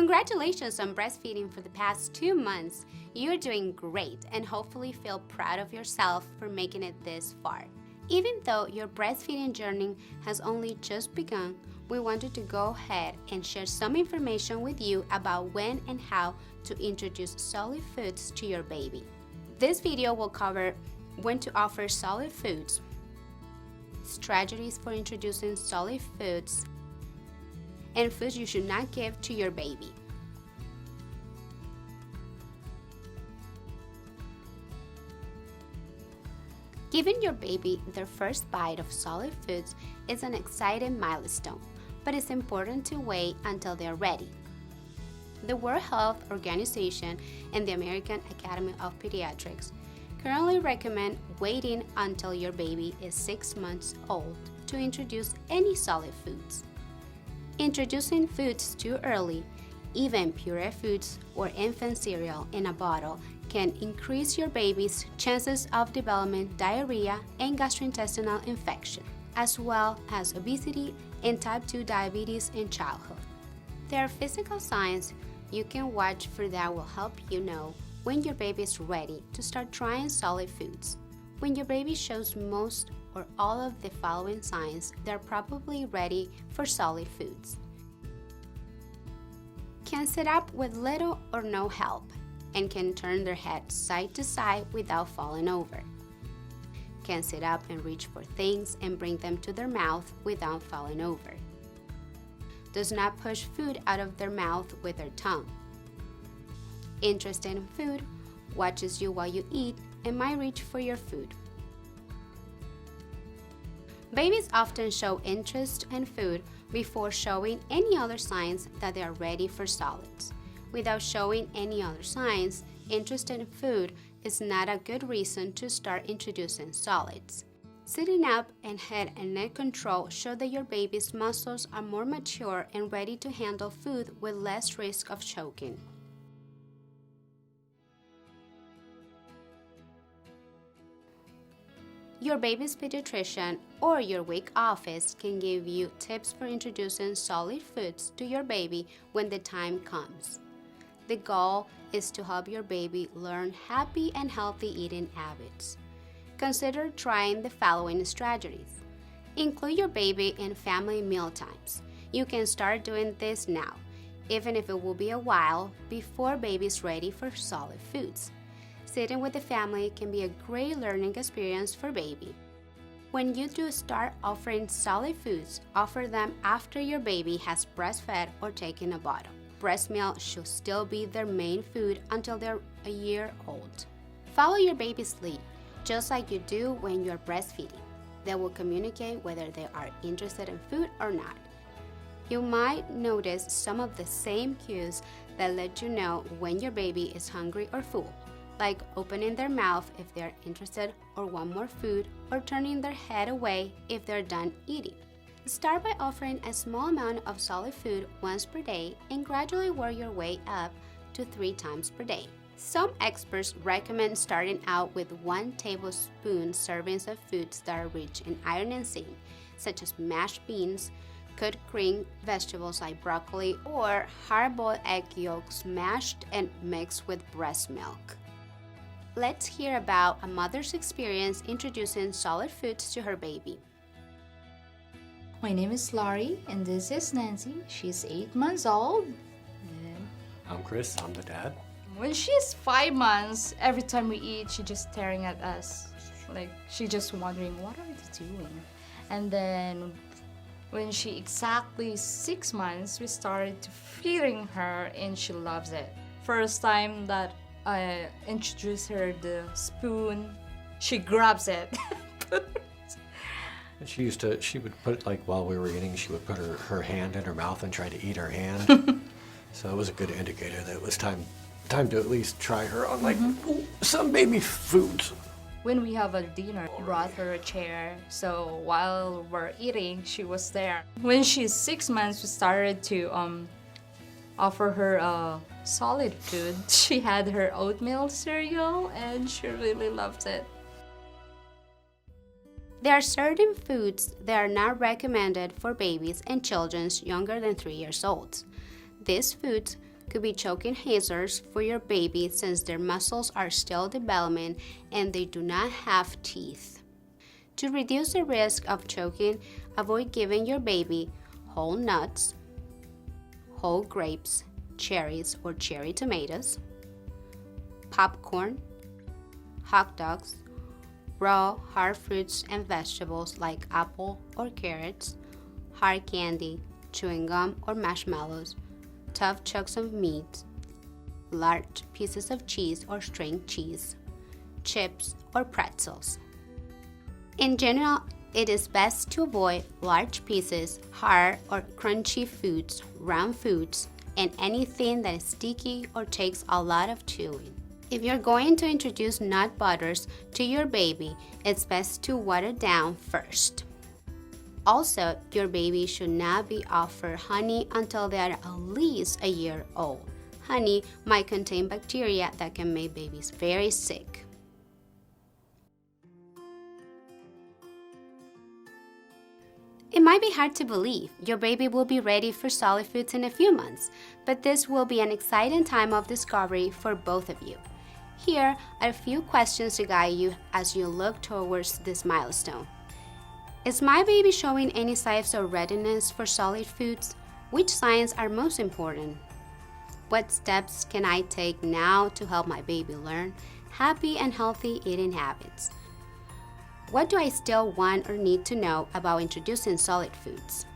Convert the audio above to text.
Congratulations on breastfeeding for the past 2 months. You're doing great and hopefully feel proud of yourself for making it this far. Even though your breastfeeding journey has only just begun, we wanted to go ahead and share some information with you about when and how to introduce solid foods to your baby. This video will cover when to offer solid foods, strategies for introducing solid foods, and foods you should not give to your baby. Giving your baby their first bite of solid foods is an exciting milestone, but it's important to wait until they're ready. The World Health Organization and the American Academy of Pediatrics currently recommend waiting until your baby is 6 months old to introduce any solid foods. Introducing foods too early, even puree foods or infant cereal in a bottle, can increase your baby's chances of developing diarrhea and gastrointestinal infection, as well as obesity and type 2 diabetes in childhood. There are physical signs you can watch for that will help you know when your baby is ready to start trying solid foods. When your baby shows most or all of the following signs, they're probably ready for solid foods. Can sit up with little or no help and can turn their head side to side without falling over. Can sit up and reach for things and bring them to their mouth without falling over. Does not push food out of their mouth with their tongue. Interested in food, watches you while you eat, and might reach for your food. Babies often show interest in food before showing any other signs that they are ready for solids. Without showing any other signs, interest in food is not a good reason to start introducing solids. Sitting up and head and neck control show that your baby's muscles are more mature and ready to handle food with less risk of choking. Your baby's pediatrician or your WIC office can give you tips for introducing solid foods to your baby when the time comes. The goal is to help your baby learn happy and healthy eating habits. Consider trying the following strategies. Include your baby in family meal times. You can start doing this now, even if it will be a while before baby is ready for solid foods. Sitting with the family can be a great learning experience for baby. When you do start offering solid foods, offer them after your baby has breastfed or taken a bottle. Breast milk should still be their main food until they're a year old. Follow your baby's lead, just like you do when you're breastfeeding. They will communicate whether they are interested in food or not. You might notice some of the same cues that let you know when your baby is hungry or full, like opening their mouth if they're interested or want more food, or turning their head away if they're done eating. Start by offering a small amount of solid food once per day and gradually work your way up to 3 times per day. Some experts recommend starting out with 1 tablespoon servings of foods that are rich in iron and zinc, such as mashed beans, cooked green vegetables like broccoli, or hard-boiled egg yolks mashed and mixed with breast milk. Let's hear about a mother's experience introducing solid foods to her baby. My name is Laurie, and this is Nancy. She's 8 months old. And I'm Chris, I'm the dad. when she's 5 months, every time we eat, she's just staring at us. Like, she's just wondering, what are they doing? And then when she exactly 6 months, we started to feeding her, and she loves it. First time that I introduced her the spoon, she grabs it. She would put, like, while we were eating, she would put her hand in her mouth and try to eat her hand. So it was a good indicator that it was time to at least try her on, like, some baby foods. When we have a dinner, we brought her a chair, so while we're eating, she was there. When she's 6 months, we started to offer her solid food. She had her oatmeal cereal, and she really loves it. There are certain foods that are not recommended for babies and children younger than 3 years old. These foods could be choking hazards for your baby since their muscles are still developing and they do not have teeth. To reduce the risk of choking, avoid giving your baby whole nuts, whole grapes, cherries or cherry tomatoes, popcorn, hot dogs, raw hard fruits and vegetables like apple or carrots, hard candy, chewing gum or marshmallows, tough chunks of meat, large pieces of cheese or string cheese, chips or pretzels. In general, it is best to avoid large pieces, hard or crunchy foods, round foods, and anything that is sticky or takes a lot of chewing. If you're going to introduce nut butters to your baby, it's best to water down first. Also, your baby should not be offered honey until they are at least a year old. Honey might contain bacteria that can make babies very sick. It might be hard to believe your baby will be ready for solid foods in a few months, but this will be an exciting time of discovery for both of you. Here are a few questions to guide you as you look towards this milestone. Is my baby showing any signs of readiness for solid foods? Which signs are most important? What steps can I take now to help my baby learn happy and healthy eating habits? What do I still want or need to know about introducing solid foods?